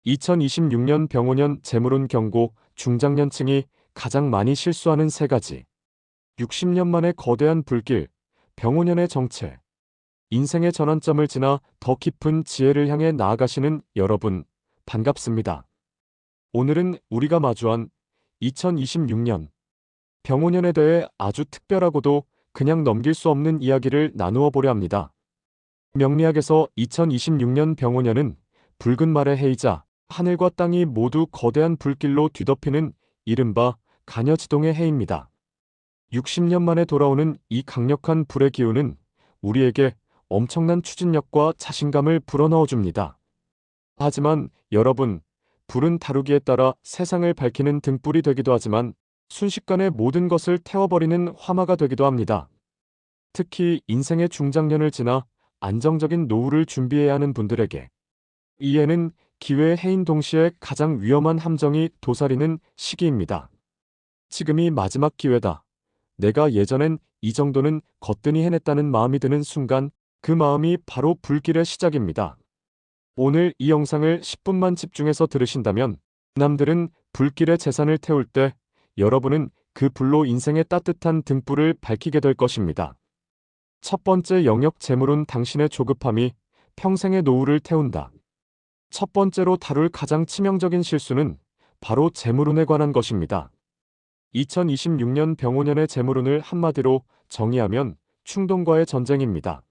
2026년 병오년 재물운 경고 중장년층이 가장 많이 실수하는 세 가지. 60년 만의 거대한 불길, 병오년의 정체. 인생의 전환점을 지나 더 깊은 지혜를 향해 나아가시는 여러분, 반갑습니다. 오늘은 우리가 마주한 2026년 병오년에 대해 아주 특별하고도 그냥 넘길 수 없는 이야기를 나누어 보려 합니다. 명리학에서 2026년 병오년은 붉은 말의 해이자 하늘과 땅이 모두 거대한 불길로 뒤덮이는 이른바 간여지동의 해입니다. 60년 만에 돌아오는 이 강력한 불의 기운은 우리에게 엄청난 추진력과 자신감을 불어넣어 줍니다. 하지만 여러분, 불은 다루기에 따라 세상을 밝히는 등불이 되기도 하지만 순식간에 모든 것을 태워버리는 화마가 되기도 합니다. 특히 인생의 중장년을 지나 안정적인 노후를 준비해야 하는 분들에게 이 해는 기회의 해인 동시에 가장 위험한 함정이 도사리는 시기입니다. 지금이 마지막 기회다. 내가 예전엔 이 정도는 거뜬히 해냈다는 마음이 드는 순간 그 마음이 바로 불길의 시작입니다. 오늘 이 영상을 10분만 집중해서 들으신다면 남들은 불길의 재산을 태울 때 여러분은 그 불로 인생의 따뜻한 등불을 밝히게 될 것입니다. 첫 번째 영역 재물운 당신의 조급함이 평생의 노후를 태운다. 첫 번째로 다룰 가장 치명적인 실수는 바로 재물운에 관한 것입니다. 2026년 병오년의 재물운을 한마디로 정의하면 충동과의 전쟁입니다.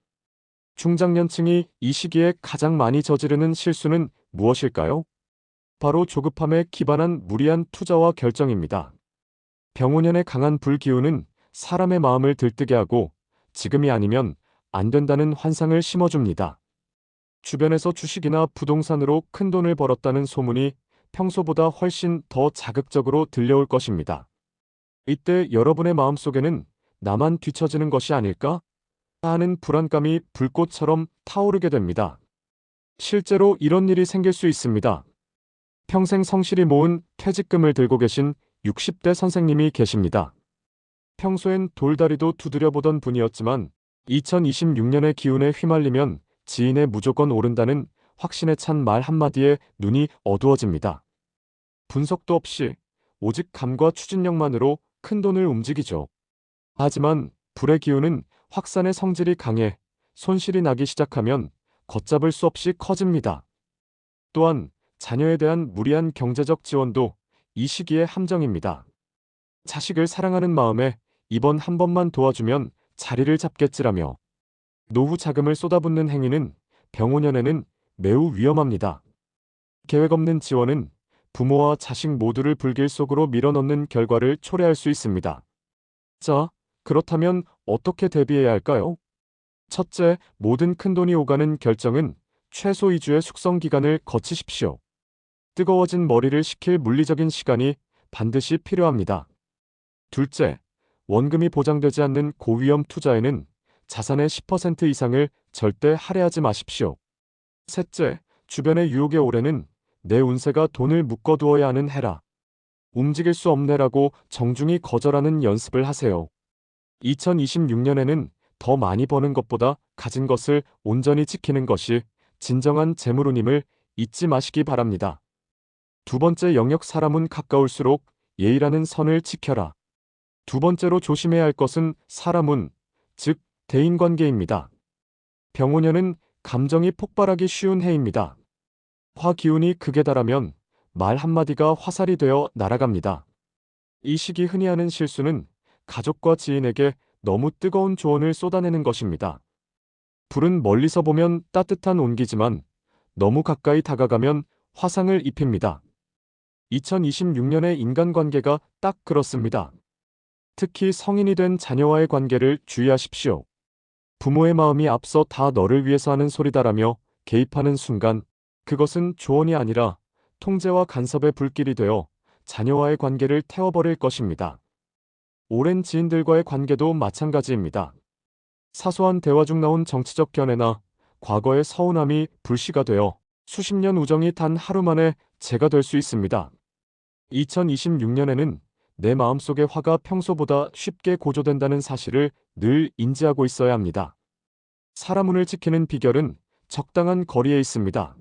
중장년층이 이 시기에 가장 많이 저지르는 실수는 무엇일까요? 바로 조급함에 기반한 무리한 투자와 결정입니다. 병오년의 강한 불기운은 사람의 마음을 들뜨게 하고 지금이 아니면 안 된다는 환상을 심어줍니다. 주변에서 주식이나 부동산으로 큰 돈을 벌었다는 소문이 평소보다 훨씬 더 자극적으로 들려올 것입니다. 이때 여러분의 마음속에는 나만 뒤처지는 것이 아닐까? 하는 불안감이 불꽃처럼 타오르게 됩니다. 실제로 이런 일이 생길 수 있습니다. 평생 성실히 모은 퇴직금을 들고 계신 60대 선생님이 계십니다. 평소엔 돌다리도 두드려 보던 분이었지만 2026년의 기운에 휘말리면 지인에 무조건 오른다는 확신에 찬 말 한마디에 눈이 어두워집니다. 분석도 없이 오직 감과 추진력만으로 큰 돈을 움직이죠. 하지만 불의 기운은 확산의 성질이 강해 손실이 나기 시작하면 걷잡을 수 없이 커집니다. 또한 자녀에 대한 무리한 경제적 지원도 이 시기의 함정입니다. 자식을 사랑하는 마음에 이번 한 번만 도와주면 자리를 잡겠지라며 노후 자금을 쏟아붓는 행위는 병오년에는 매우 위험합니다. 계획 없는 지원은 부모와 자식 모두를 불길 속으로 밀어넣는 결과를 초래할 수 있습니다. 자, 그렇다면 어떻게 대비해야 할까요? 첫째, 모든 큰돈이 오가는 결정은 최소 2주의 숙성 기간을 거치십시오. 뜨거워진 머리를 식힐 물리적인 시간이 반드시 필요합니다. 둘째, 원금이 보장되지 않는 고위험 투자에는 자산의 10% 이상을 절대 할애하지 마십시오. 셋째, 주변의 유혹의 올해는 내 운세가 돈을 묶어두어야 하는 해라. 움직일 수 없네라고 정중히 거절하는 연습을 하세요. 2026년에는 더 많이 버는 것보다 가진 것을 온전히 지키는 것이 진정한 재물운임을 잊지 마시기 바랍니다. 두 번째 영역 사람은 가까울수록 예의라는 선을 지켜라. 두 번째로 조심해야 할 것은 사람운, 즉 대인관계입니다. 병오년은 감정이 폭발하기 쉬운 해입니다. 화 기운이 극에 달하면 말 한마디가 화살이 되어 날아갑니다. 이 시기 흔히 하는 실수는 가족과 지인에게 너무 뜨거운 조언을 쏟아내는 것입니다. 불은 멀리서 보면 따뜻한 온기지만 너무 가까이 다가가면 화상을 입힙니다. 2026년의 인간관계가 딱 그렇습니다. 특히 성인이 된 자녀와의 관계를 주의하십시오. 부모의 마음이 앞서 다 너를 위해서 하는 소리다라며 개입하는 순간 그것은 조언이 아니라 통제와 간섭의 불길이 되어 자녀와의 관계를 태워버릴 것입니다. 오랜 지인들과의 관계도 마찬가지입니다. 사소한 대화 중 나온 정치적 견해나 과거의 서운함이 불씨가 되어 수십 년 우정이 단 하루 만에 재가 될 수 있습니다. 2026년에는 내 마음속의 화가 평소보다 쉽게 고조된다는 사실을 늘 인지하고 있어야 합니다. 사람 운을 지키는 비결은 적당한 거리에 있습니다.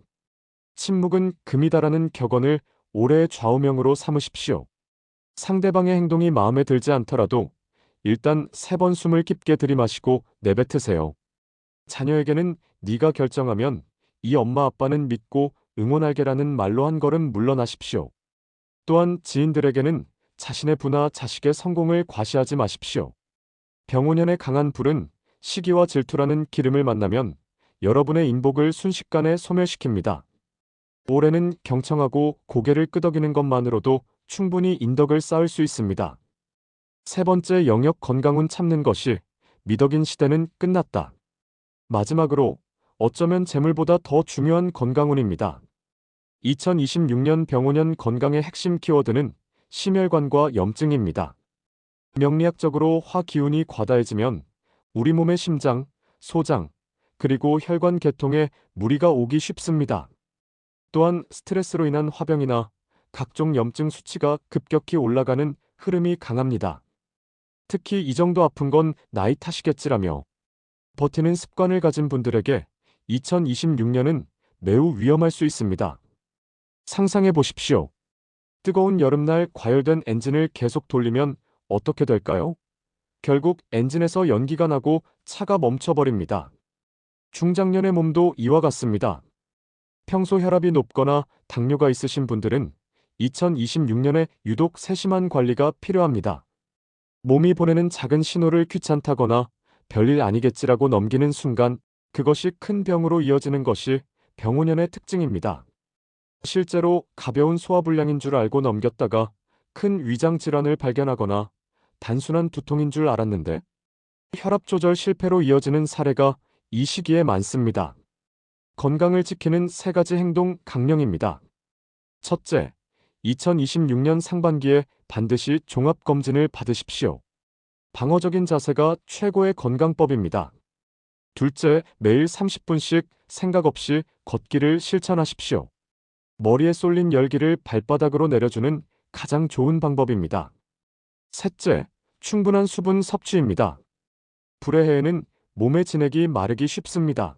침묵은 금이다라는 격언을 올해의 좌우명으로 삼으십시오. 상대방의 행동이 마음에 들지 않더라도 일단 3번 숨을 깊게 들이마시고 내뱉으세요. 자녀에게는 네가 결정하면 이 엄마 아빠는 믿고 응원할게라는 말로 한 걸음 물러나십시오. 또한 지인들에게는 자신의 부나 자식의 성공을 과시하지 마십시오. 병오년의 강한 불은 시기와 질투라는 기름을 만나면 여러분의 인복을 순식간에 소멸시킵니다. 올해는 경청하고 고개를 끄덕이는 것만으로도 충분히 인덕을 쌓을 수 있습니다. 3번째 영역 건강운 참는 것이 미덕인 시대는 끝났다. 마지막으로 어쩌면 재물보다 더 중요한 건강운입니다. 2026년 병오년 건강의 핵심 키워드는 심혈관과 염증입니다. 명리학적으로 화 기운이 과다해지면 우리 몸의 심장, 소장, 그리고 혈관 계통에 무리가 오기 쉽습니다. 또한 스트레스로 인한 화병이나 각종 염증 수치가 급격히 올라가는 흐름이 강합니다. 특히 이 정도 아픈 건 나이 탓이겠지라며 버티는 습관을 가진 분들에게 2026년은 매우 위험할 수 있습니다. 상상해 보십시오. 뜨거운 여름날 과열된 엔진을 계속 돌리면 어떻게 될까요? 결국 엔진에서 연기가 나고 차가 멈춰버립니다. 중장년의 몸도 이와 같습니다. 평소 혈압이 높거나 당뇨가 있으신 분들은 2026년에 유독 세심한 관리가 필요합니다. 몸이 보내는 작은 신호를 귀찮다거나 별일 아니겠지라고 넘기는 순간 그것이 큰 병으로 이어지는 것이 병오년의 특징입니다. 실제로 가벼운 소화불량인 줄 알고 넘겼다가 큰 위장 질환을 발견하거나 단순한 두통인 줄 알았는데 혈압 조절 실패로 이어지는 사례가 이 시기에 많습니다. 건강을 지키는 3가지 행동 강령입니다. 첫째, 2026년 상반기에 반드시 종합검진을 받으십시오. 방어적인 자세가 최고의 건강법입니다. 둘째, 매일 30분씩 생각 없이 걷기를 실천하십시오. 머리에 쏠린 열기를 발바닥으로 내려주는 가장 좋은 방법입니다. 셋째, 충분한 수분 섭취입니다. 불의 해에는 몸의 진액이 마르기 쉽습니다.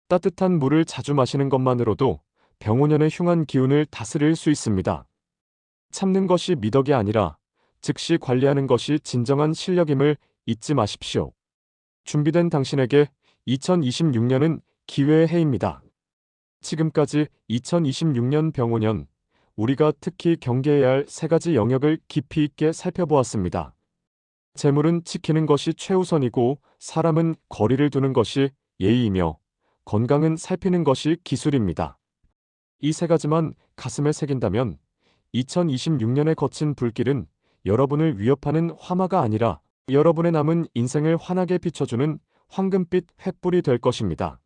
따뜻한 물을 자주 마시는 것만으로도 병오년의 흉한 기운을 다스릴 수 있습니다. 참는 것이 미덕이 아니라 즉시 관리하는 것이 진정한 실력임을 잊지 마십시오. 준비된 당신에게 2026년은 기회의 해입니다. 지금까지 2026년 병오년, 우리가 특히 경계해야 할 3가지 영역을 깊이 있게 살펴보았습니다. 재물은 지키는 것이 최우선이고 사람은 거리를 두는 것이 예의이며 건강은 살피는 것이 기술입니다. 이 3가지만 가슴에 새긴다면 2026년의 거친 불길은 여러분을 위협하는 화마가 아니라 여러분의 남은 인생을 환하게 비춰주는 황금빛 횃불이 될 것입니다.